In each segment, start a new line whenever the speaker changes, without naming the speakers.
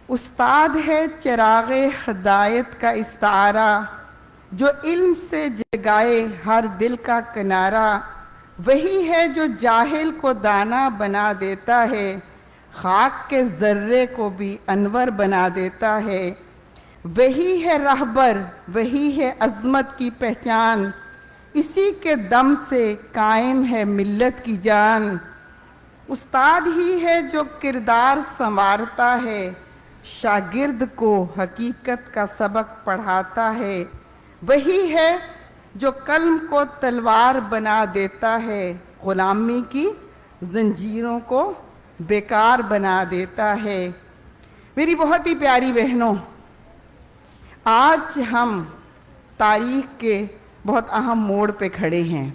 استاد ہے چراغ ہدایت کا استعارہ، جو علم سے جگائے ہر دل کا کنارہ، وہی ہے جو جاہل کو دانا بنا دیتا ہے، خاک کے ذرے کو بھی انور بنا دیتا ہے۔ وہی ہے رہبر، وہی ہے عظمت کی پہچان، اسی کے دم سے قائم ہے ملت کی جان۔ استاد ہی ہے جو کردار سنوارتا ہے، شاگرد کو حقیقت کا سبق پڑھاتا ہے۔ وہی ہے جو قلم کو تلوار بنا دیتا ہے، غلامی کی زنجیروں کو بیکار بنا دیتا ہے۔ میری بہت ہی پیاری بہنوں، آج ہم تاریخ کے بہت اہم موڑ پہ کھڑے ہیں۔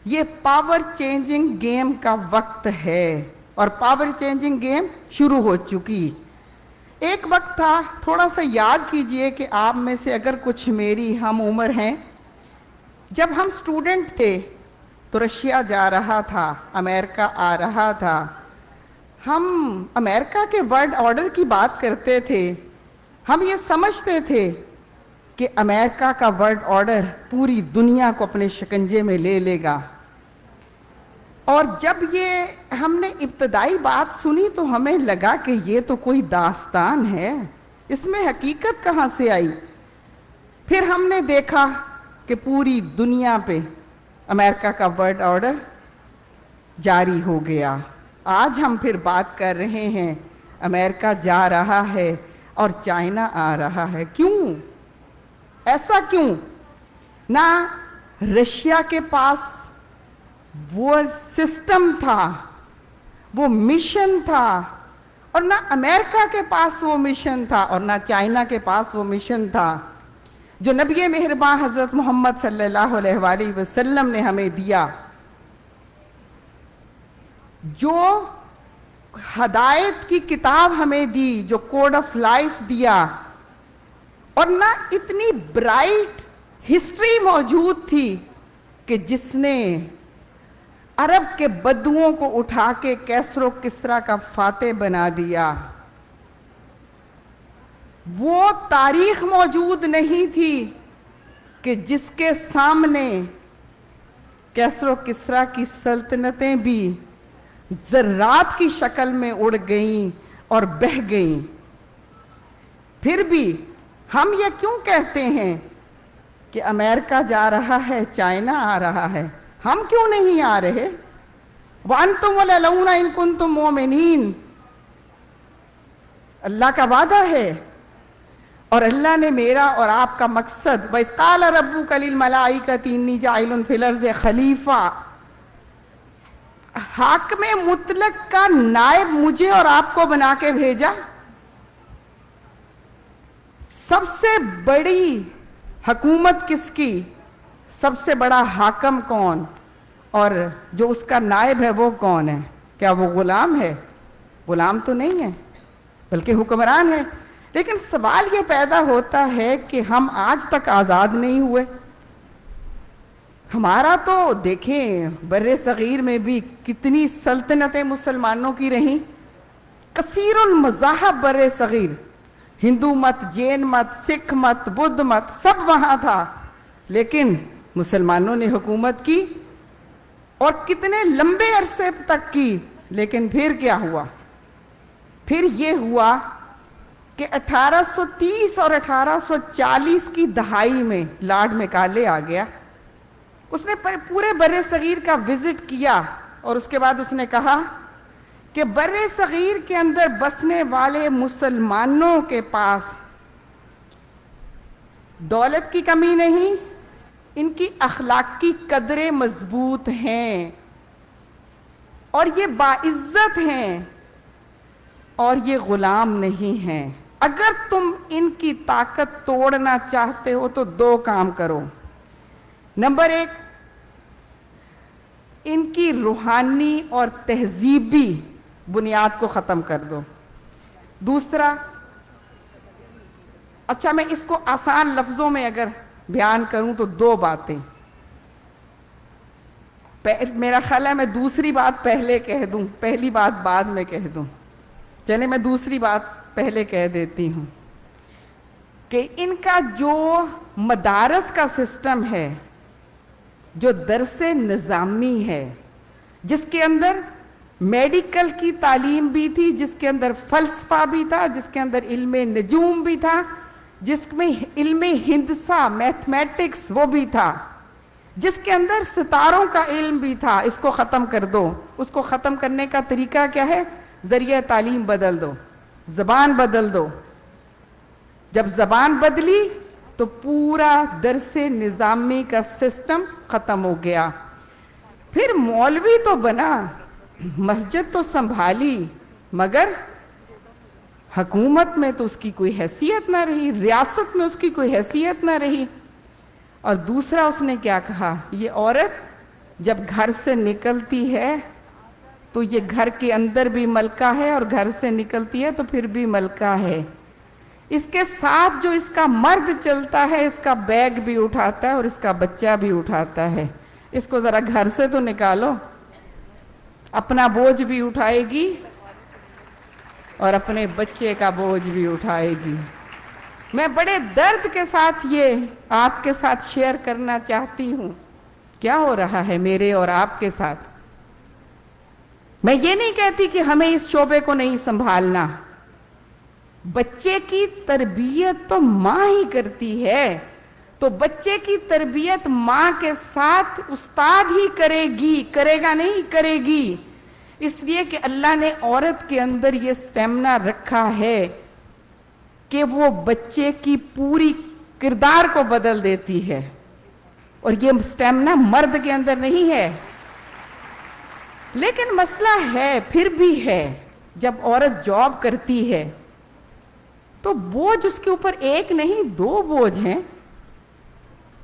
یہ پاور چینجنگ گیم کا وقت ہے اور پاور چینجنگ گیم شروع ہو چکی۔ ایک وقت تھا، تھوڑا سا یاد کیجئے کہ آپ میں سے اگر کچھ میری ہم عمر ہیں، جب ہم سٹوڈنٹ تھے تو رشیا جا رہا تھا، امریکہ آ رہا تھا۔ ہم امریکہ کے ورلڈ آرڈر کی بات کرتے تھے، ہم یہ سمجھتے تھے کہ امریکہ کا ورلڈ آرڈر پوری دنیا کو اپنے شکنجے میں لے لے گا۔ اور جب یہ ہم نے ابتدائی بات سنی تو ہمیں لگا کہ یہ تو کوئی داستان ہے، اس میں حقیقت کہاں سے آئی؟ پھر ہم نے دیکھا کہ پوری دنیا پہ امریکہ کا ورلڈ آرڈر جاری ہو گیا۔ آج ہم پھر بات کر رہے ہیں، امریکہ جا رہا ہے اور چائنا آ رہا ہے۔ کیوں؟ ایسا کیوں؟ نہ رشیا کے پاس وہ سسٹم تھا، وہ مشن تھا، اور نہ امریکہ کے پاس وہ مشن تھا، اور نہ چائنا کے پاس وہ مشن تھا جو نبی مہربان حضرت محمد صلی اللہ علیہ وآلہ وسلم نے ہمیں دیا، جو ہدایت کی کتاب ہمیں دی، جو کوڈ آف لائف دیا، اور نہ اتنی برائٹ ہسٹری موجود تھی کہ جس نے عرب کے بدوؤں کو اٹھا کے کیسر و کسریٰ کا فاتح بنا دیا۔ وہ تاریخ موجود نہیں تھی کہ جس کے سامنے کیسر و کسریٰ کی سلطنتیں بھی ذرات کی شکل میں اڑ گئیں اور بہہ گئیں۔ پھر بھی ہم یہ کیوں کہتے ہیں کہ امریکہ جا رہا ہے، چائنا آ رہا ہے؟ ہم کیوں نہیں آ رہے؟ وَأَنْتُمُ الْأَعْلَوْنَ إِن كُنتُم مُؤْمِنِينَ، اللہ کا وعدہ ہے، اور اللہ نے میرا اور آپ کا مقصد، وَإِذْ قَالَ رَبُّكَ لِلْمَلَائِكَةِ إِنِّي جَاعِلٌ فِي الْأَرْضِ خَلِيفَةً، حاکم مطلق کا نائب مجھے اور آپ کو بنا کے بھیجا۔ سب سے بڑی حکومت کس کی؟ سب سے بڑا حاکم کون؟ اور جو اس کا نائب ہے وہ کون ہے؟ کیا وہ غلام ہے؟ غلام تو نہیں ہے، بلکہ حکمران ہے۔ لیکن سوال یہ پیدا ہوتا ہے کہ ہم آج تک آزاد نہیں ہوئے۔ ہمارا تو دیکھیں بر صغیر میں بھی کتنی سلطنتیں مسلمانوں کی رہیں، کثیر المذاہب بر صغیر، ہندو مت، جین مت، سکھ مت، بدھ مت، سب وہاں تھا، لیکن مسلمانوں نے حکومت کی اور کتنے لمبے عرصے تک کی۔ لیکن پھر کیا ہوا؟ پھر یہ ہوا کہ 1830 اور 1840 کی دہائی میں لارڈ میکالے آ گیا۔ اس نے پورے بر صغیر کا وزٹ کیا اور اس کے بعد اس نے کہا کہ بر صغیر کے اندر بسنے والے مسلمانوں کے پاس دولت کی کمی نہیں، ان کی اخلاقی قدریں مضبوط ہیں اور یہ باعزت ہیں اور یہ غلام نہیں ہیں۔ اگر تم ان کی طاقت توڑنا چاہتے ہو تو دو کام کرو۔ نمبر 1، ان کی روحانی اور تہذیبی بنیاد کو ختم کر دو۔ دوسرا، اچھا میں اس کو آسان لفظوں میں اگر بیان کروں تو دو باتیں، میرا خیال ہے میں دوسری بات پہلے کہہ دوں، پہلی بات بعد میں کہہ دوں۔ چلیں میں دوسری بات पहले कह देती हूँ कि इनका जो मदारस का सिस्टम है, जो दरसे निज़ामी है, जिसके अंदर मेडिकल की तालीम भी थी, जिसके अंदर फ़लसफ़ा भी था, जिसके अंदर इल्मे नजूम भी था, जिसमें इल्मे हिंदसा मैथमेटिक्स वो भी था, जिसके अंदर सितारों का इल्म भी था, इसको ख़त्म कर दो। उसको ख़त्म करने का तरीका क्या है? ज़रिया तालीम बदल दो, ज़बान बदल दो। जब ज़बान बदली तो पूरा दरसे निज़ामी का सिस्टम ख़त्म हो गया। फिर मौलवी तो बना, मस्जिद तो संभाली, मगर हुकूमत में तो उसकी कोई हैसियत ना रही, रियासत में उसकी कोई हैसियत ना रही। और दूसरा उसने क्या कहा, ये औरत जब घर से निकलती है तो ये घर के अंदर भी मलका है और घर से निकलती है तो फिर भी मलका है। इसके साथ जो इसका मर्द चलता है, इसका बैग भी उठाता है और इसका बच्चा भी उठाता है। इसको जरा घर से तो निकालो। अपना बोझ भी उठाएगी और अपने बच्चे का बोझ भी उठाएगी। मैं बड़े दर्द के साथ ये आपके साथ शेयर करना चाहती हूँ क्या हो रहा है मेरे और आपके साथ। मैं ये नहीं कहती कि हमें इस शोबे को नहीं संभालना। बच्चे की तरबियत तो माँ ही करती है, तो बच्चे की तरबियत माँ के साथ उस्ताद ही करेगी, करेगा नहीं, करेगी। इसलिए कि अल्लाह ने औरत के अंदर ये स्टेमिना रखा है कि वो बच्चे की पूरी किरदार को बदल देती है, और ये स्टेमिना मर्द के अंदर नहीं है। लेकिन मसला है, फिर भी है, जब औरत जॉब करती है तो बोझ उसके ऊपर एक नहीं दो बोझ हैं।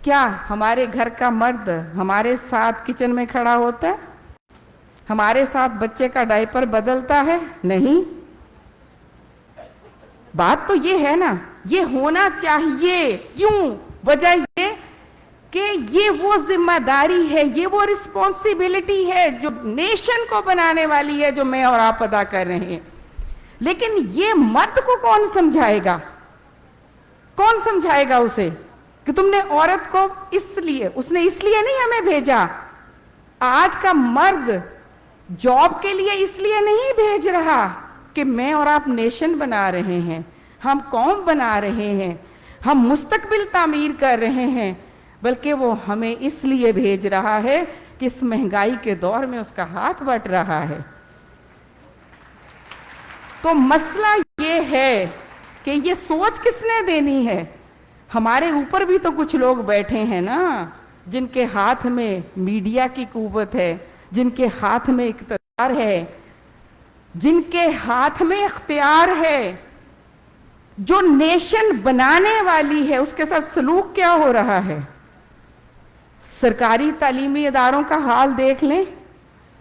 क्या हमारे घर का मर्द हमारे साथ किचन में खड़ा होता है, हमारे साथ बच्चे का डायपर बदलता है? नहीं। बात तो ये है ना, ये होना चाहिए। क्यों? वजह ये कि ये वो जिम्मेदारी है, ये वो रिस्पॉन्सिबिलिटी है जो नेशन को बनाने वाली है, जो मैं और आप अदा कर रहे हैं। लेकिन ये मर्द को कौन समझाएगा? कौन समझाएगा उसे कि तुमने औरत को इसलिए, उसने इसलिए नहीं हमें भेजा। आज का मर्द जॉब के लिए इसलिए नहीं भेज रहा कि मैं और आप नेशन बना रहे हैं, हम कौम बना रहे हैं, हम मुस्तकबिल तामीर कर रहे हैं, बल्कि वो हमें इसलिए भेज रहा है कि इस महंगाई के दौर में उसका हाथ बट रहा है। तो मसला ये है कि ये सोच किसने देनी है? हमारे ऊपर भी तो कुछ लोग बैठे हैं ना, जिनके हाथ में मीडिया की कुव्वत है, जिनके हाथ में इख्तियार है, जिनके हाथ में इख्तियार है। जो नेशन बनाने वाली है उसके साथ सलूक क्या हो रहा है? सरकारी तालीमी इदारों का हाल देख लें।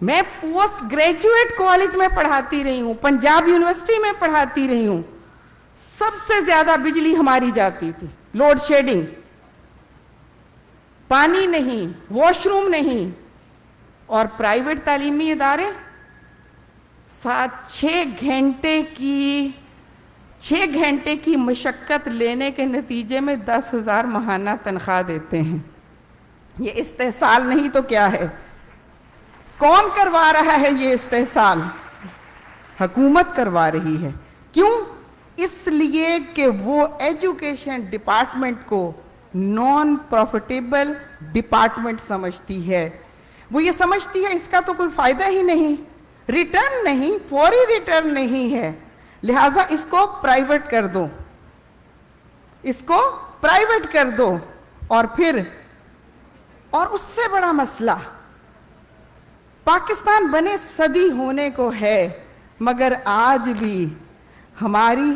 मैं पोस्ट ग्रेजुएट कॉलेज में पढ़ाती रही हूं, पंजाब यूनिवर्सिटी में पढ़ाती रही हूं। सबसे ज्यादा बिजली हमारी जाती थी, लोड शेडिंग, पानी नहीं, वॉशरूम नहीं। और प्राइवेट तालीमी इदारे 6 घंटे की मशक्कत लेने के नतीजे में 10,000 माहाना तनख्वाह देते हैं। ये इस्तेहसाल नहीं तो क्या है? कौन करवा रहा है ये इस्तेहसाल? हुकूमत करवा रही है। क्यों? इसलिए कि वो एजुकेशन डिपार्टमेंट को नॉन प्रॉफिटेबल डिपार्टमेंट समझती है। वो ये समझती है इसका तो कोई फायदा ही नहीं, रिटर्न नहीं, फौरी रिटर्न नहीं है, लिहाजा इसको प्राइवेट कर दो, इसको प्राइवेट कर दो। और उससे बड़ा मसला, पाकिस्तान बने सदी होने को है, मगर आज भी हमारी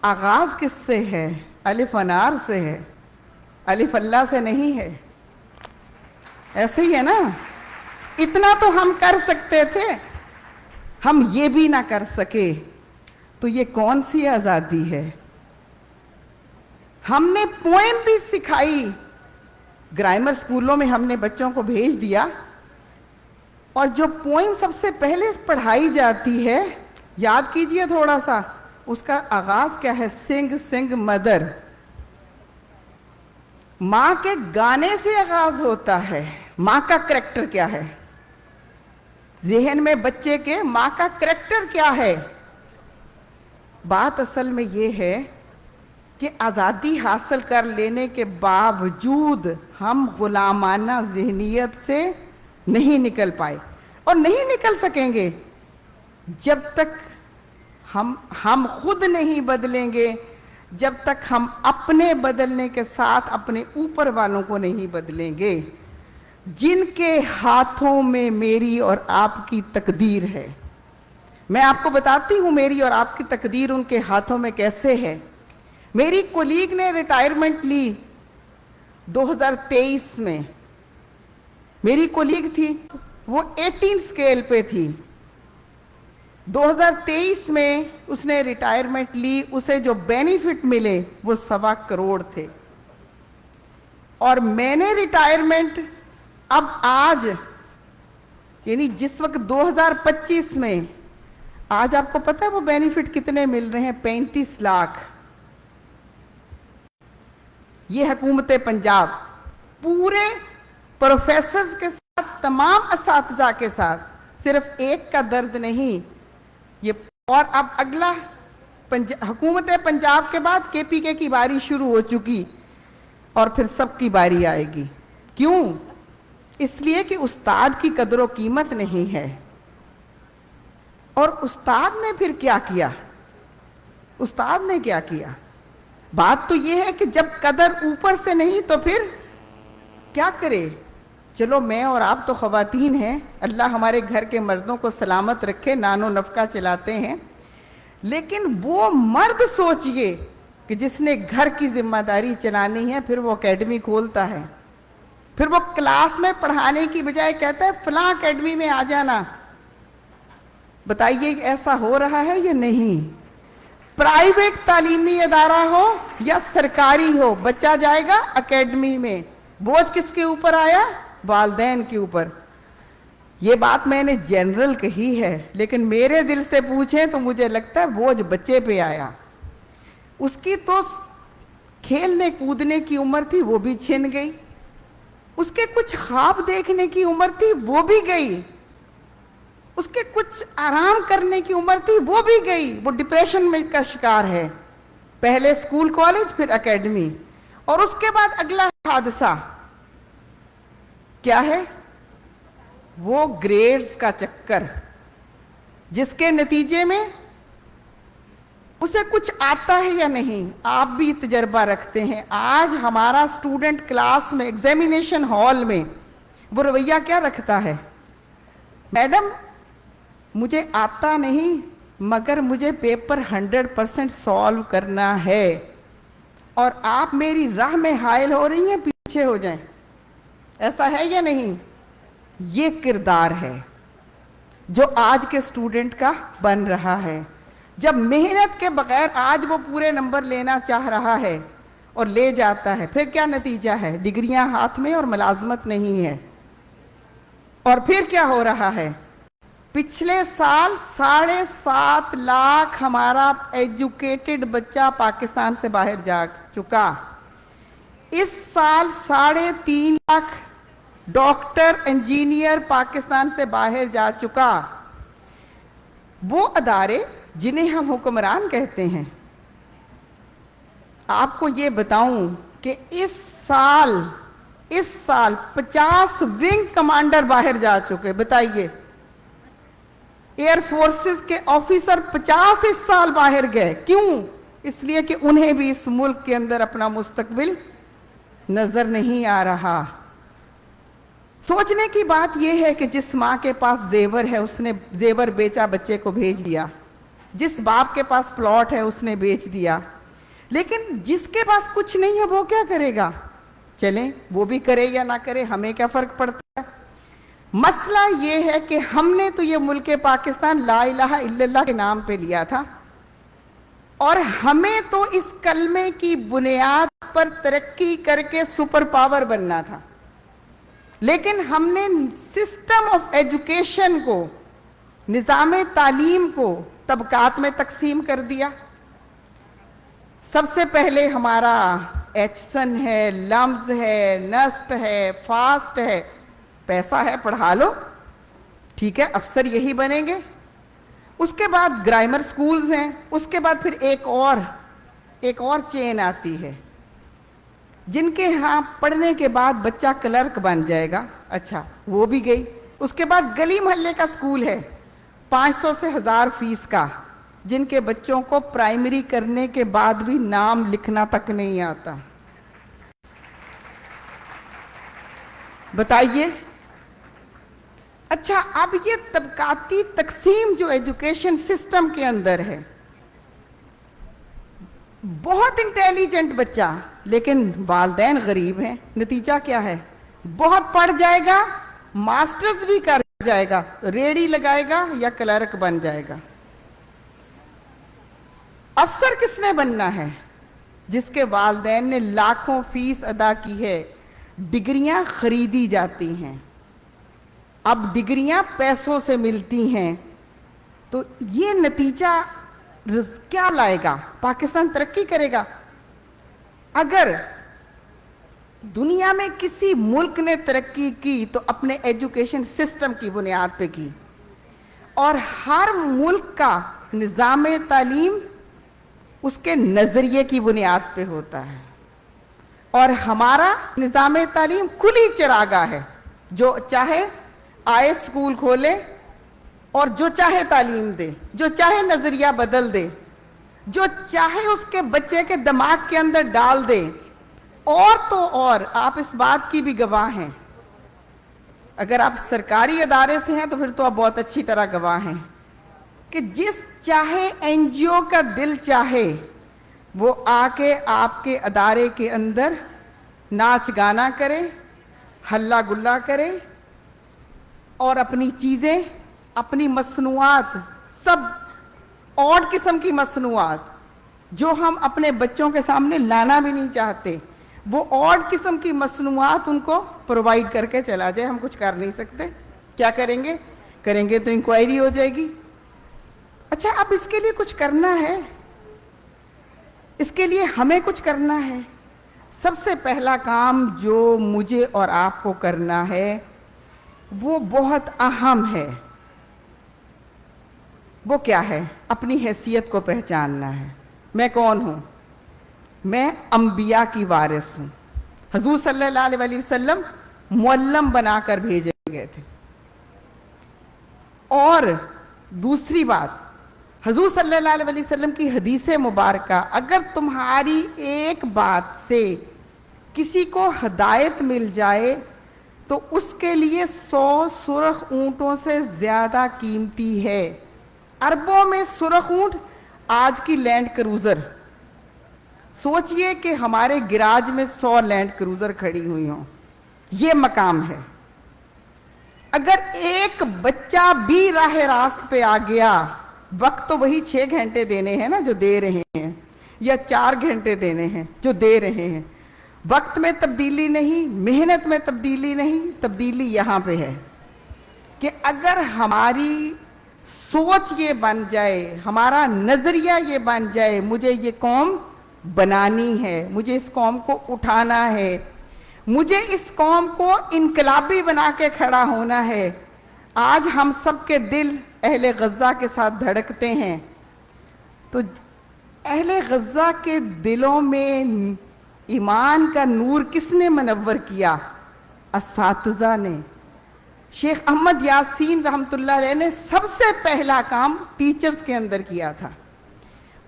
आगाज किससे है? अलिफ अनार से है, अलिफ अल्लाह से नहीं है। ऐसे ही है ना? इतना तो हम कर सकते थे, हम ये भी ना कर सके, तो ये कौन सी आजादी है? हमने पोएम भी सिखाई, ग्रामर स्कूलों में हमने बच्चों को भेज दिया, और जो पोएम सबसे पहले पढ़ाई जाती है, याद कीजिए थोड़ा सा, उसका आगाज क्या है? सिंग सिंग मदर, मां के गाने से आगाज होता है। मां का करैक्टर क्या है? जहन में बच्चे के मां का करैक्टर क्या है? बात असल में यह है कि आज़ादी हासिल कर लेने के बावजूद हम गुलामाना ज़हनियत से नहीं निकल पाए और नहीं निकल सकेंगे जब तक हम खुद नहीं बदलेंगे, जब तक हम अपने बदलने के साथ अपने ऊपर वालों को नहीं बदलेंगे। जिनके हाथों में मेरी और आपकी तकदीर है, मैं आपको बताती हूं मेरी और आपकी तकदीर उनके हाथों में कैसे है। मेरी कोलीग ने रिटायरमेंट ली 2023 में। मेरी कोलीग थी, वो 18 स्केल पे थी। 2023 में उसने रिटायरमेंट ली, उसे जो बेनिफिट मिले वो 1.25 करोड़ थे। और मैंने रिटायरमेंट अब आज, यानी जिस वक्त 2025 में, आज आपको पता है वो बेनिफिट कितने मिल रहे हैं? 35 लाख। ये हुकूमत पंजाब पूरे प्रोफेसर्स के साथ, तमाम असातिज़ा के साथ, सिर्फ एक का दर्द नहीं ये। और अब अगला हुकूमत पंजाब के बाद केपीके की बारी शुरू हो चुकी और फिर सबकी बारी आएगी। क्यों? इसलिए कि उस्ताद की कदर व कीमत नहीं है। और उस्ताद ने फिर क्या किया? उस्ताद ने क्या किया? बात तो यह है कि जब कदर ऊपर से नहीं तो फिर क्या करे? चलो मैं और आप तो ख़वातीन हैं, अल्लाह हमारे घर के मर्दों को सलामत रखे, नानो नफका चलाते हैं, लेकिन वो मर्द सोचिए कि जिसने घर की जिम्मेदारी चलानी है, फिर वो एकेडमी खोलता है, फिर वो क्लास में पढ़ाने की बजाय कहता है फलां एकेडमी में आ जाना। बताइए ऐसा हो रहा है या नहीं? प्राइवेट तालीमी अदारा हो या सरकारी हो, बच्चा जाएगा एकेडमी में, बोझ किसके ऊपर आया? वालिदैन के ऊपर। ये बात मैंने जनरल कही है, लेकिन मेरे दिल से पूछें तो मुझे लगता है बोझ बच्चे पे आया। उसकी तो खेलने कूदने की उम्र थी, वो भी छिन गई। उसके कुछ ख्वाब देखने की उम्र थी, वो भी गई। उसके कुछ आराम करने की उम्र थी, वो भी गई। वो डिप्रेशन में का शिकार है। पहले स्कूल कॉलेज, फिर एकेडमी, और उसके बाद अगला हादसा क्या है? वो ग्रेड्स का चक्कर, जिसके नतीजे में उसे कुछ आता है या नहीं। आप भी तजर्बा रखते हैं। आज हमारा स्टूडेंट क्लास में, एग्जामिनेशन हॉल में, वो रवैया क्या रखता है? मैडम मुझे आता नहीं, मगर मुझे पेपर 100% सॉल्व करना है, और आप मेरी राह में हायल हो रही हैं, पीछे हो जाएं। ऐसा है या नहीं? ये किरदार है जो आज के स्टूडेंट का बन रहा है। जब मेहनत के बगैर आज वो पूरे नंबर लेना चाह रहा है और ले जाता है, फिर क्या नतीजा है? डिग्रियां हाथ में और मुलाजमत नहीं है। और फिर क्या हो रहा है? पिछले साल 7.5 लाख हमारा एजुकेटेड बच्चा पाकिस्तान से बाहर जा चुका। इस साल 3.5 लाख डॉक्टर, इंजीनियर पाकिस्तान से बाहर जा चुका। वो अदारे जिन्हें हम हुक्मरान कहते हैं, आपको ये बताऊं कि इस साल 50 विंग कमांडर बाहर जा चुके। बताइए, एयर फोर्सेस के ऑफिसर 50 इस साल बाहर गए। क्यों? इसलिए कि उन्हें भी इस मुल्क के अंदर अपना मुस्तकबिल नजर नहीं आ रहा। सोचने की बात यह है कि जिस माँ के पास जेवर है उसने जेवर बेचा, बच्चे को भेज दिया। जिस बाप के पास प्लॉट है उसने बेच दिया। लेकिन जिसके पास कुछ नहीं है वो क्या करेगा? चलें, वो भी करे या ना करे, हमें क्या फर्क पड़ता है? मसला ये है कि हमने तो ये मुल्क पाकिस्तान ला इलाहा इल्लल्लाह के नाम पे लिया था, और हमें तो इस कलमे की बुनियाद पर तरक्की करके सुपर पावर बनना था। लेकिन हमने सिस्टम ऑफ एजुकेशन को, निज़ाम तालीम को तबकात में तकसीम कर दिया। سب سے پہلے ہمارا ایچسن ہے، لمز ہے، نسٹ ہے، فاسٹ ہے، پیسہ ہے، پڑھا لو، ٹھیک ہے، افسر یہی بنیں گے. اس کے بعد گرامر سکولز ہیں، اس کے بعد پھر ایک اور چین آتی ہے جن کے ہاں پڑھنے کے بعد بچہ کلرک بن جائے گا. اچھا وہ بھی گئی. اس کے بعد گلی محلے کا سکول ہے 500 سے 1000 فیس کا، جن کے بچوں کو پرائمری کرنے کے بعد بھی نام لکھنا تک نہیں آتا. بتائیے. اچھا اب یہ طبقاتی تقسیم جو ایجوکیشن سسٹم کے اندر ہے، بہت انٹیلیجنٹ بچہ لیکن والدین غریب ہیں، نتیجہ کیا ہے؟ بہت پڑھ جائے گا، ماسٹرز بھی کر جائے گا، ریڑھی لگائے گا یا کلرک بن جائے گا. افسر کس نے بننا ہے؟ جس کے والدین نے لاکھوں فیس ادا کی ہے. ڈگریاں خریدی جاتی ہیں، اب ڈگریاں پیسوں سے ملتی ہیں. تو یہ نتیجہ کیا لائے گا؟ پاکستان ترقی کرے گا. اگر دنیا میں کسی ملک نے ترقی کی تو اپنے ایجوکیشن سسٹم کی بنیاد پہ کی، اور ہر ملک کا نظام تعلیم اس کے نظریے کی بنیاد پہ ہوتا ہے. اور ہمارا نظام تعلیم کھلی چراگاہ ہے، جو چاہے آئے اسکول کھولے اور جو چاہے تعلیم دے، جو چاہے نظریہ بدل دے، جو چاہے اس کے بچے کے دماغ کے اندر ڈال دے. اور تو اور آپ اس بات کی بھی گواہ ہیں، اگر آپ سرکاری ادارے سے ہیں تو پھر تو آپ بہت اچھی طرح گواہ ہیں کہ جس چاہے این جی او کا دل چاہے وہ آ کے آپ کے ادارے کے اندر ناچ گانا کرے، ہلا گلا کرے، اور اپنی چیزیں، اپنی مصنوعات، سب اور قسم کی مصنوعات جو ہم اپنے بچوں کے سامنے لانا بھی نہیں چاہتے، وہ اور قسم کی مصنوعات ان کو پرووائڈ کر کے چلا جائے. ہم کچھ کر نہیں سکتے. کیا کریں گے؟ کریں گے تو انکوائری ہو جائے گی. اچھا اب اس کے لیے کچھ کرنا ہے، اس کے لیے ہمیں کچھ کرنا ہے. سب سے پہلا کام جو مجھے اور آپ کو کرنا ہے وہ بہت اہم ہے. وہ کیا ہے؟ اپنی حیثیت کو پہچاننا ہے. میں کون ہوں؟ میں انبیاء کی وارث ہوں. حضور صلی اللہ علیہ وسلم معلم بنا کر بھیجے گئے تھے. اور دوسری بات، حضور صلی اللہ علیہ وسلم کی حدیث مبارکہ، اگر تمہاری ایک بات سے کسی کو ہدایت مل جائے تو اس کے لیے 100 سرخ اونٹوں سے زیادہ قیمتی ہے. اربوں میں سرخ اونٹ، آج کی لینڈ کروزر. سوچئے کہ ہمارے گراج میں 100 لینڈ کروزر کھڑی ہوئی ہوں. یہ مقام ہے. اگر ایک بچہ بھی راہ راست پہ آ گیا، وقت تو وہی 6 گھنٹے دینے ہیں نا جو دے رہے ہیں، یا 4 گھنٹے دینے ہیں جو دے رہے ہیں. وقت میں تبدیلی نہیں، محنت میں تبدیلی نہیں، تبدیلی یہاں پہ ہے کہ اگر ہماری سوچ یہ بن جائے، ہمارا نظریہ یہ بن جائے، مجھے یہ قوم بنانی ہے، مجھے اس قوم کو اٹھانا ہے، مجھے اس قوم کو انقلابی بنا کے کھڑا ہونا ہے. آج ہم سب کے دل اہل غزہ کے ساتھ دھڑکتے ہیں، تو اہل غزہ کے دلوں میں ایمان کا نور کس نے منور کیا؟ اساتذہ نے. شیخ احمد یاسین رحمۃ اللہ علیہ نے سب سے پہلا کام ٹیچرز کے اندر کیا تھا.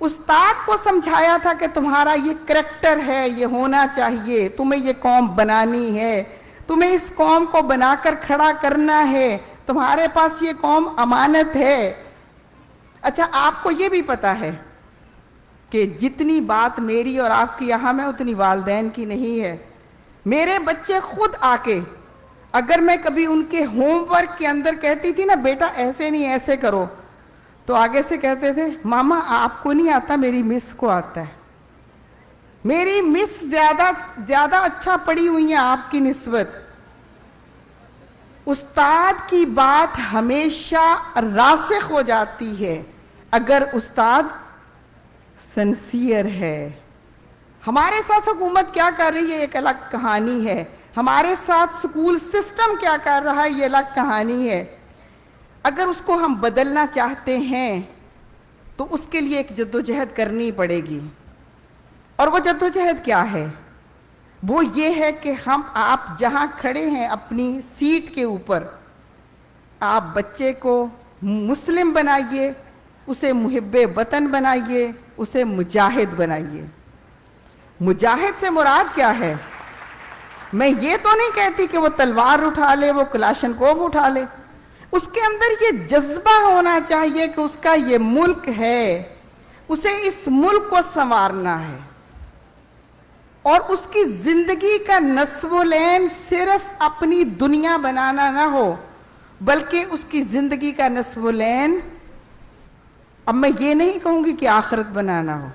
استاد کو سمجھایا تھا کہ تمہارا یہ کریکٹر ہے، یہ ہونا چاہیے، تمہیں یہ قوم بنانی ہے، تمہیں اس قوم کو بنا کر کھڑا کرنا ہے، تمہارے پاس یہ قوم امانت ہے. اچھا آپ کو یہ بھی پتا ہے کہ جتنی بات میری اور آپ کی یہاں میں اتنی والدین کی نہیں ہے. میرے بچے خود آ کے، اگر میں کبھی ان کے ہوم ورک کے اندر کہتی تھی نا بیٹا ایسے نہیں ایسے کرو، تو آگے سے کہتے تھے ماما آپ کو نہیں آتا، میری مس کو آتا ہے. میری مس زیادہ اچھا پڑھی ہوئی ہیں آپ کی نسبت. استاد کی بات ہمیشہ راسخ ہو جاتی ہے اگر استاد سنسیئر ہے، ہمارے ساتھ حکومت کیا کر رہی ہے ایک الگ کہانی ہے، ہمارے ساتھ سکول سسٹم کیا کر رہا ہے یہ الگ کہانی ہے۔ اگر اس کو ہم بدلنا چاہتے ہیں تو اس کے لیے ایک جدوجہد کرنی پڑے گی، اور وہ جدوجہد کیا ہے؟ وہ یہ ہے کہ آپ جہاں کھڑے ہیں اپنی سیٹ کے اوپر، آپ بچے کو مسلم بنائیے، اسے محب وطن بنائیے، اسے مجاہد بنائیے۔ مجاہد سے مراد کیا ہے؟ میں یہ تو نہیں کہتی کہ وہ تلوار اٹھا لے، وہ کلاشنکوف اٹھا لے، اس کے اندر یہ جذبہ ہونا چاہیے کہ اس کا یہ ملک ہے، اسے اس ملک کو سنوارنا ہے، اور اس کی زندگی کا نصب العین صرف اپنی دنیا بنانا نہ ہو، بلکہ اس کی زندگی کا نصب العین، اب میں یہ نہیں کہوں گی کہ آخرت بنانا ہو،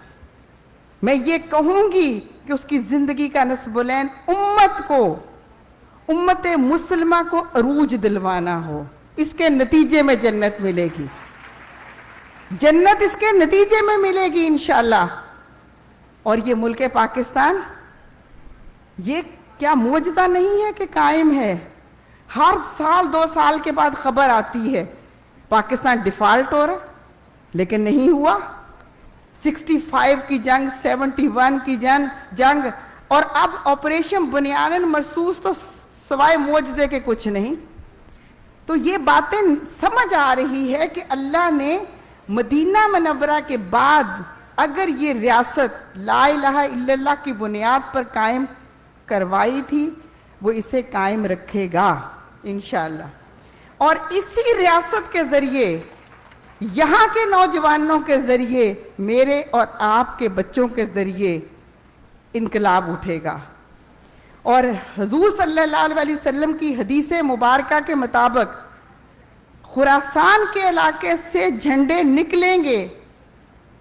میں یہ کہوں گی کہ اس کی زندگی کا نصب العین امت مسلمہ کو عروج دلوانا ہو۔ اس کے نتیجے میں جنت ملے گی، جنت اس کے نتیجے میں ملے گی انشاءاللہ۔ اور یہ ملک پاکستان، یہ کیا معجزہ نہیں ہے کہ قائم ہے؟ ہر سال 2 سال کے بعد خبر آتی ہے پاکستان ڈیفالٹ ہو رہا، لیکن نہیں ہوا۔ 65 کی جنگ، 71 کی جنگ، اور اب آپریشن بنیان مرصوص تو سوائے معجزے کے کچھ نہیں۔ تو یہ باتیں سمجھ آ رہی ہے کہ اللہ نے مدینہ منورہ کے بعد اگر یہ ریاست لا الہ الا اللہ کی بنیاد پر قائم کروائی تھی، وہ اسے قائم رکھے گا انشاءاللہ۔ اور اسی ریاست کے ذریعے، یہاں کے نوجوانوں کے ذریعے، میرے اور آپ کے بچوں کے ذریعے انقلاب اٹھے گا۔ اور حضور صلی اللہ علیہ وسلم کی حدیث مبارکہ کے مطابق خراسان کے علاقے سے جھنڈے نکلیں گے،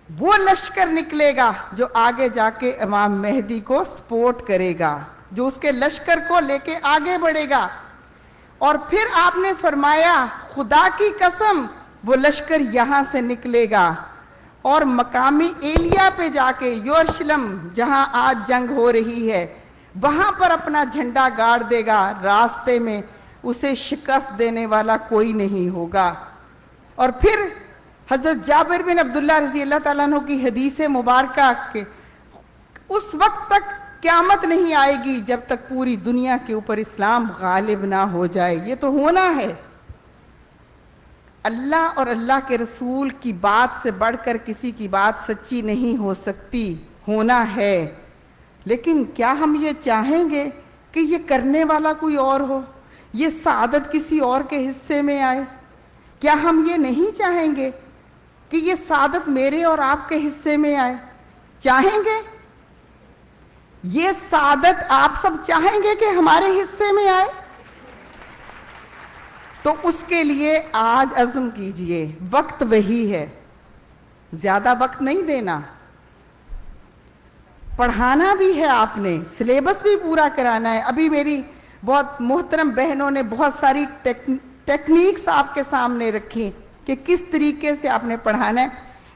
وہ لشکر نکلے گا جو آگے جا کے امام مہدی کو سپورٹ کرے گا، جو اس کے لشکر کو لے کے آگے بڑھے گا۔ اور پھر آپ نے فرمایا خدا کی قسم وہ لشکر یہاں سے نکلے گا اور مقامی ایلیا پہ جا کے، یروشلم جہاں آج جنگ ہو رہی ہے، وہاں پر اپنا جھنڈا گاڑ دے گا، راستے میں اسے شکست دینے والا کوئی نہیں ہوگا۔ اور پھر حضرت جابر بن عبداللہ رضی اللہ تعالیٰ عنہ کی حدیث مبارکہ کہ اس وقت تک قیامت نہیں آئے گی جب تک پوری دنیا کے اوپر اسلام غالب نہ ہو جائے۔ یہ تو ہونا ہے۔ اللہ اور اللہ کے رسول کی بات سے بڑھ کر کسی کی بات سچی نہیں ہو سکتی، ہونا ہے۔ لیکن کیا ہم یہ چاہیں گے کہ یہ کرنے والا کوئی اور ہو، یہ سعادت کسی اور کے حصے میں آئے؟ کیا ہم یہ نہیں چاہیں گے کہ یہ سعادت میرے اور آپ کے حصے میں آئے؟ چاہیں گے؟ یہ سعادت آپ سب چاہیں گے کہ ہمارے حصے میں آئے؟ تو اس کے لیے آج عزم کیجئے، وقت وہی ہے، زیادہ وقت نہیں دینا۔ پڑھانا بھی ہے، آپ نے سلیبس بھی پورا کرانا ہے۔ ابھی میری بہت محترم بہنوں نے بہت ساری ٹیکنیکس آپ کے سامنے رکھی کہ کس طریقے سے آپ نے پڑھانا ہے،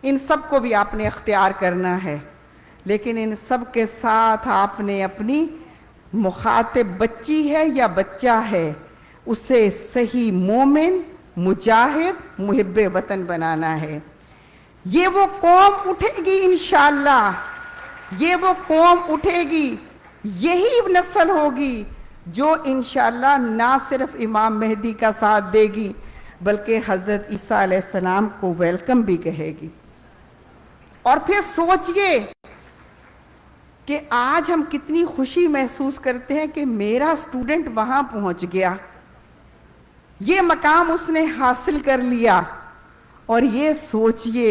ان سب کو بھی آپ نے اختیار کرنا ہے۔ لیکن ان سب کے ساتھ آپ نے اپنی مخاطب بچی ہے یا بچہ ہے، اسے صحیح مومن، مجاہد، محب وطن بنانا ہے۔ یہ وہ قوم اٹھے گی انشاءاللہ، یہ وہ قوم اٹھے گی، یہی نسل ہوگی جو انشاءاللہ نہ صرف امام مہدی کا ساتھ دے گی بلکہ حضرت عیسیٰ علیہ السلام کو ویلکم بھی کہے گی۔ اور پھر سوچئے کہ آج ہم کتنی خوشی محسوس کرتے ہیں کہ میرا اسٹوڈنٹ وہاں پہنچ گیا، یہ مقام اس نے حاصل کر لیا۔ اور یہ سوچئے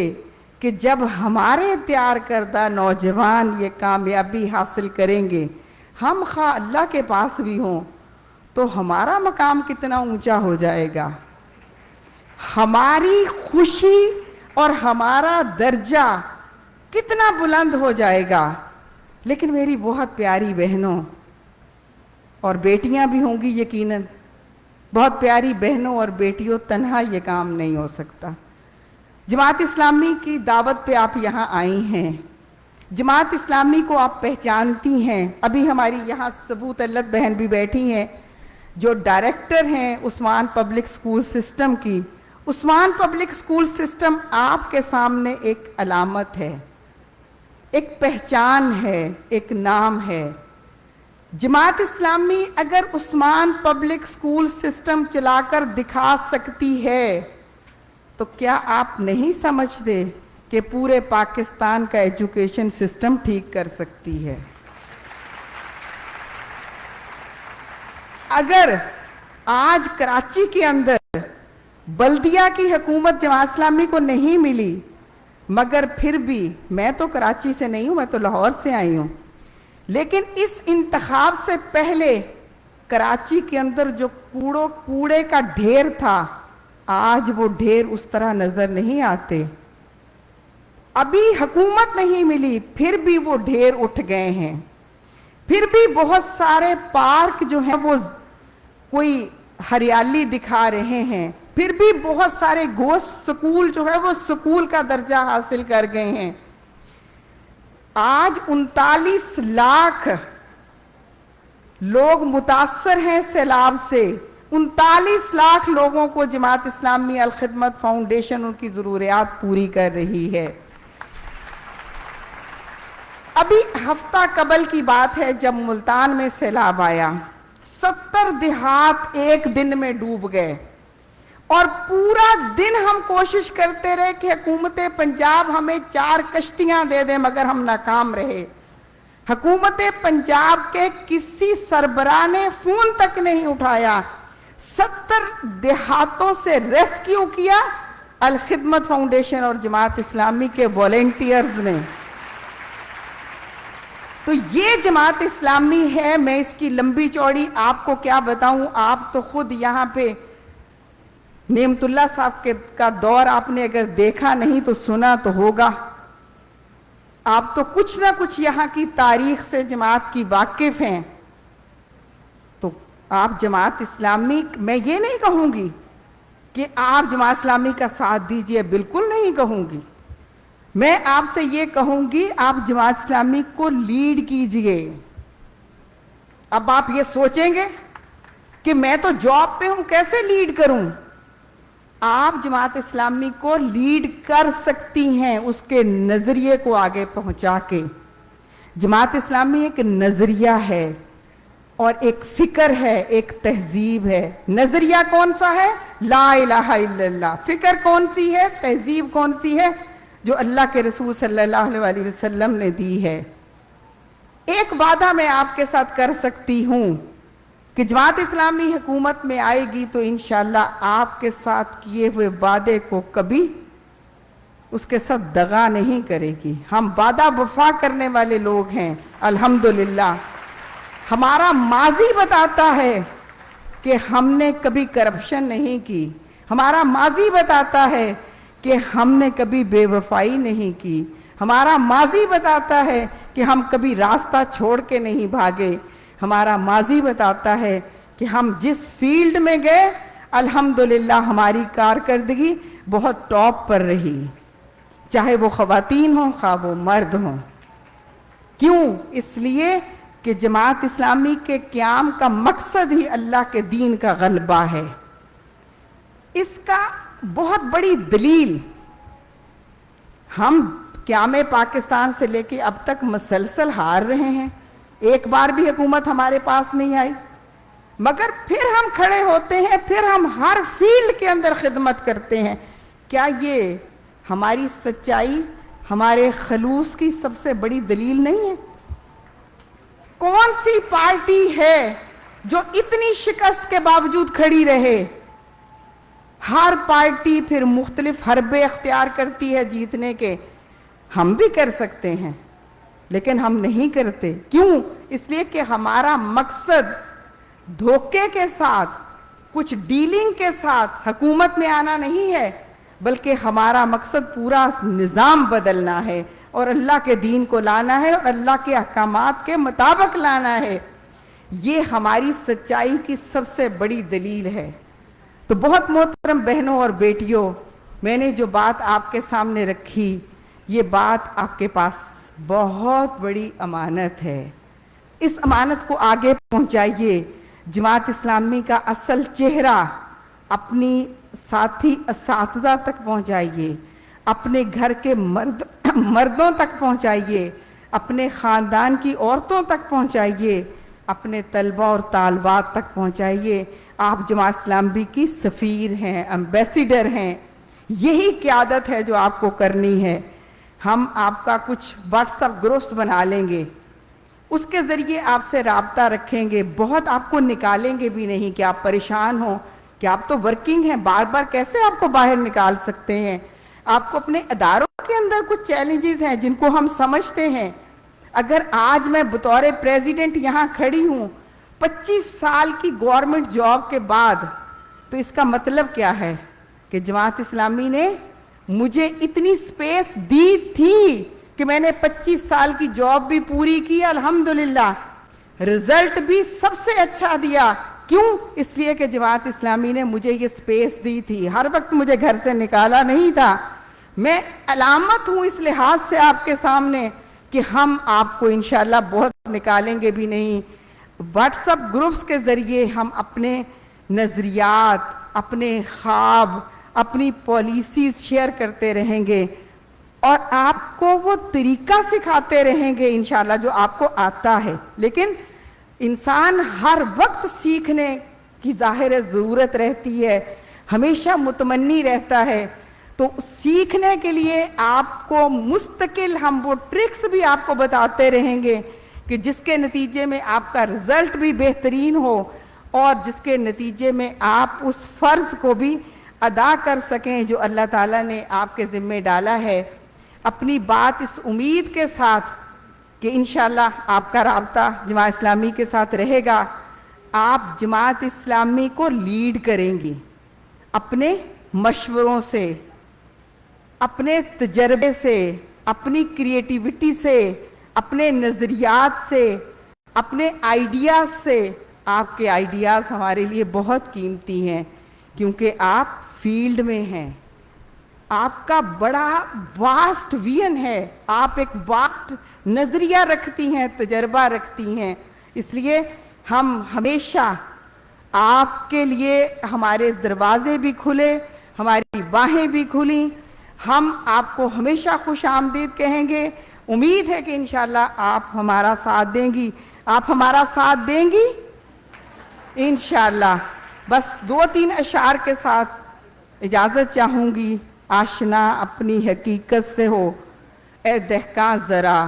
کہ جب ہمارے تیار کردہ نوجوان یہ کامیابی حاصل کریں گے، ہم خواہ اللہ کے پاس بھی ہوں، تو ہمارا مقام کتنا اونچا ہو جائے گا، ہماری خوشی اور ہمارا درجہ کتنا بلند ہو جائے گا۔ لیکن میری بہت پیاری بہنوں اور بیٹیاں بھی ہوں گی یقیناً، بہت پیاری بہنوں اور بیٹیوں، تنہا یہ کام نہیں ہو سکتا۔ جماعت اسلامی کی دعوت پہ آپ یہاں آئی ہیں، जमात इस्लामी को आप पहचानती हैं, अभी हमारी यहाँ सबूत अल्लत बहन भी बैठी हैं जो डायरेक्टर हैं उस्मान पब्लिक स्कूल सिस्टम की। उस्मान पब्लिक स्कूल सिस्टम आपके सामने एक अलामत है, एक पहचान है, एक नाम है। जमात इस्लामी अगर उस्मान पब्लिक स्कूल सिस्टम चलाकर दिखा सकती है तो क्या आप नहीं समझते कि पूरे पाकिस्तान का एजुकेशन सिस्टम ठीक कर सकती है? अगर आज कराची के अंदर बल्दिया की हुकूमत जमात इस्लामी को नहीं मिली, मगर फिर भी, मैं तो कराची से नहीं हूं, मैं तो लाहौर से आई हूं, लेकिन इस इंतखाब से पहले कराची के अंदर जो कूड़े का ढेर था, आज वो ढेर उस तरह नजर नहीं आते। अभी हुकूमत नहीं मिली, फिर भी वो ढेर उठ गए हैं। फिर भी बहुत सारे पार्क जो हैं वो कोई हरियाली दिखा रहे हैं। फिर भी बहुत सारे गोश्त स्कूल जो है वो स्कूल का दर्जा हासिल कर गए हैं। आज 39 लाख लोग मुतासर हैं सैलाब से। 39 लाख लोगों को जमात इस्लामी अल खिदमत फाउंडेशन उनकी जरूरियात पूरी कर रही है। अभी हफ्ता कबल की बात है जब मुल्तान में सैलाब आया, 70 देहात एक दिन में डूब गए और पूरा दिन हम कोशिश करते रहे कि हुकूमत पंजाब हमें 4 कश्तियां दे दे, मगर हम नाकाम रहे। हुकूमत पंजाब के किसी सरबराह ने फोन तक नहीं उठाया। 70 देहातों से रेस्क्यू किया अल खिदमत फाउंडेशन और जमात इस्लामी के वॉलेंटियर्स ने। तो ये जमात इस्लामी है। मैं इसकी लंबी चौड़ी आपको क्या बताऊं, आप तो खुद यहाँ पे नेमतुल्ला साहब का दौर आपने अगर देखा नहीं तो सुना तो होगा। आप तो कुछ ना कुछ यहाँ की तारीख से जमात की वाकिफ हैं। तो आप जमात इस्लामी, मैं ये नहीं कहूंगी कि आप जमात इस्लामी का साथ दीजिए, बिल्कुल नहीं कहूंगी। मैं आपसे ये कहूंगी आप जमात इस्लामी को लीड कीजिए। अब आप ये सोचेंगे कि मैं तो जॉब पे हूं, कैसे लीड करूं? आप जमात इस्लामी को लीड कर सकती हैं उसके नजरिए को आगे पहुंचा के। जमात इस्लामी एक नजरिया है और एक फिक्र है, एक तहजीब है। नजरिया कौन सा है? ला इलाहा इल्लल्लाह। फिक्र कौन सी है? तहजीब कौन सी है? जो अल्लाह के रसूल सल्लल्लाहु अलैहि वसल्लम ने दी है। एक वादा मैं आपके साथ कर सकती हूं कि जमात इस्लामी हुकूमत में आएगी तो इंशाअल्लाह आपके साथ किए हुए वादे को कभी उसके साथ दगा नहीं करेगी। हम वादा वफा करने वाले लोग हैं अल्हम्दुलिल्लाह। हमारा माजी बताता है कि हमने कभी करप्शन नहीं की। हमारा माजी बताता है कि हमने कभी बेवफाई नहीं की। हमारा माजी बताता है कि हम कभी रास्ता छोड़ के नहीं भागे। हमारा माजी बताता है कि हम जिस फील्ड में गए अल्हम्दुलिल्लाह हमारी कारकर्दगी बहुत टॉप पर रही, चाहे वो खवातीन हों खा वो मर्द हों। क्यों? इसलिए कि जमात इस्लामी के क़याम का मकसद ही अल्लाह के दीन का गलबा है। इसका बहुत बड़ी दलील हम क़याम पाकिस्तान से लेके अब तक मसलसल हार रहे हैं। एक बार भी हुकूमत हमारे पास नहीं आई, मगर फिर हम खड़े होते हैं, फिर हम हर फील्ड के अंदर खिदमत करते हैं। क्या ये हमारी सच्चाई, हमारे खलूस की सबसे बड़ी दलील नहीं है? कौन सी पार्टी है जो इतनी शिकस्त के बावजूद खड़ी रहे? हर पार्टी फिर मुख्तलिफ हरबे अख्तियार करती है जीतने के। हम भी कर सकते हैं लेकिन हम नहीं करते। क्यों? इसलिए कि हमारा मकसद धोखे के साथ, कुछ डीलिंग के साथ हुकूमत में आना नहीं है, बल्कि हमारा मकसद पूरा निज़ाम बदलना है और अल्लाह के दीन को लाना है और अल्लाह के अहकामात के मुताबिक लाना है। ये हमारी सच्चाई की सबसे बड़ी दलील है। तो बहुत मोहतरम बहनों और बेटियों, मैंने जो बात आपके सामने रखी, ये बात आपके पास बहुत बड़ी अमानत है। इस अमानत को आगे पहुंचाइए। जमात इस्लामी का असल चेहरा अपनी साथी असातिज़ा तक पहुंचाइए, अपने घर के मर्दों तक पहुंचाइए, अपने ख़ानदान की औरतों तक पहुंचाइए, अपने तलबा और तालबात तक पहुंचाइए। आप जमात इस्लामी की सफ़ीर हैं, एम्बेसडर हैं। यही क़यादत है जो आपको करनी है। हम आपका कुछ व्हाट्सएप ग्रुप्स बना लेंगे, उसके ज़रिए आपसे राब्ता रखेंगे। बहुत आपको निकालेंगे भी नहीं कि आप परेशान हो, कि आप तो वर्किंग हैं, बार बार कैसे आपको बाहर निकाल सकते हैं। आपको अपने अदारों के अंदर कुछ चैलेंजेस हैं जिनको हम समझते हैं। अगर आज मैं बतौर प्रेसिडेंट यहाँ खड़ी हूँ 25 साल की गवर्नमेंट जॉब के बाद, तो इसका मतलब क्या है कि जमात इस्लामी ने मुझे इतनी स्पेस दी थी कि मैंने 25 साल की जॉब भी पूरी की, अल्हम्दुलिल्लाह। रिजल्ट भी सबसे अच्छा दिया। क्यों? इसलिए कि जमात इस्लामी ने मुझे ये स्पेस दी थी। हर वक्त मुझे घर से निकाला नहीं था। मैं अलामत हूँ इस लिहाज से आपके सामने कि हम आपको इंशाल्लाह बहुत निकालेंगे भी नहीं। व्हाट्सएप ग्रुप्स के ज़रिए हम अपने नज़रियात, अपने ख्वाब, अपनी पॉलिसीज़ शेयर करते रहेंगे और आपको वो तरीका सिखाते रहेंगे इंशाल्लाह जो आपको आता है। लेकिन इंसान हर वक्त सीखने की ज़ाहिर ज़रूरत रहती है, हमेशा मुतमन्नी रहता है। तो सीखने के लिए आपको मुस्तकिल हम वो ट्रिक्स भी आपको बताते रहेंगे कि जिसके नतीजे में आपका रिज़ल्ट भी बेहतरीन हो और जिसके नतीजे में आप उस फ़र्ज़ को भी अदा कर सकें जो अल्लाह ताला ने आपके ज़िम्मे डाला है। अपनी बात इस उम्मीद के साथ कि इंशाल्लाह आपका राब्ता जमात इस्लामी के साथ रहेगा। आप जमात इस्लामी को लीड करेंगी अपने मशवरों से, अपने तजर्बे से, अपनी क्रिएटिविटी से, अपने नज़रियात से, अपने आइडियाज़ से। आपके आइडियाज़ हमारे लिए बहुत कीमती हैं क्योंकि आप फील्ड में हैं। आपका बड़ा वास्ट विजन है, आप एक वास्ट नज़रिया रखती हैं, तजर्बा रखती हैं। इसलिए हम हमेशा आपके लिए, हमारे दरवाजे भी खुले, हमारी बाहें भी खुली। हम आपको हमेशा खुश आमदीद कहेंगे। उम्मीद है कि इंशाल्लाह आप हमारा साथ देंगी। आप हमारा साथ देंगी इंशाल्लाह। बस 2-3 अशार के साथ इजाज़त चाहूँगी। आशना अपनी हकीकत से हो ए दहका ज़रा,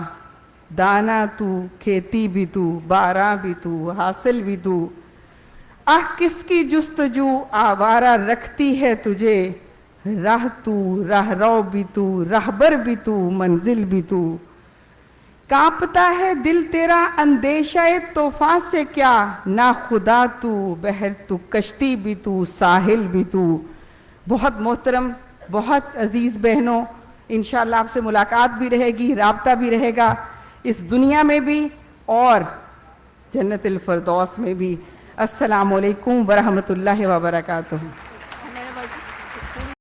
दाना तू, खेती भी तू, बारा भी तू, हासिल भी तू। आह किसकी जुस्तजू आवारा रखती है तुझे, राह तू, राहरो भी तू, राहबर भी तू, मंजिल भी तू। कांपता है दिल तेरा अंदेशाए तूफान से क्या, ना खुदा तू, बहर तू, कश्ती भी तू, साहिल भी तू। बहुत मोहतरम, बहुत अजीज़ बहनों, इंशाअल्लाह आपसे मुलाकात भी रहेगी, राब्ता भी रहेगा इस दुनिया में भी और जन्नतुल फ़िरदौस में भी। अस्सलामु अलैकुम व रहमतुल्लाहि व बरकातुहू।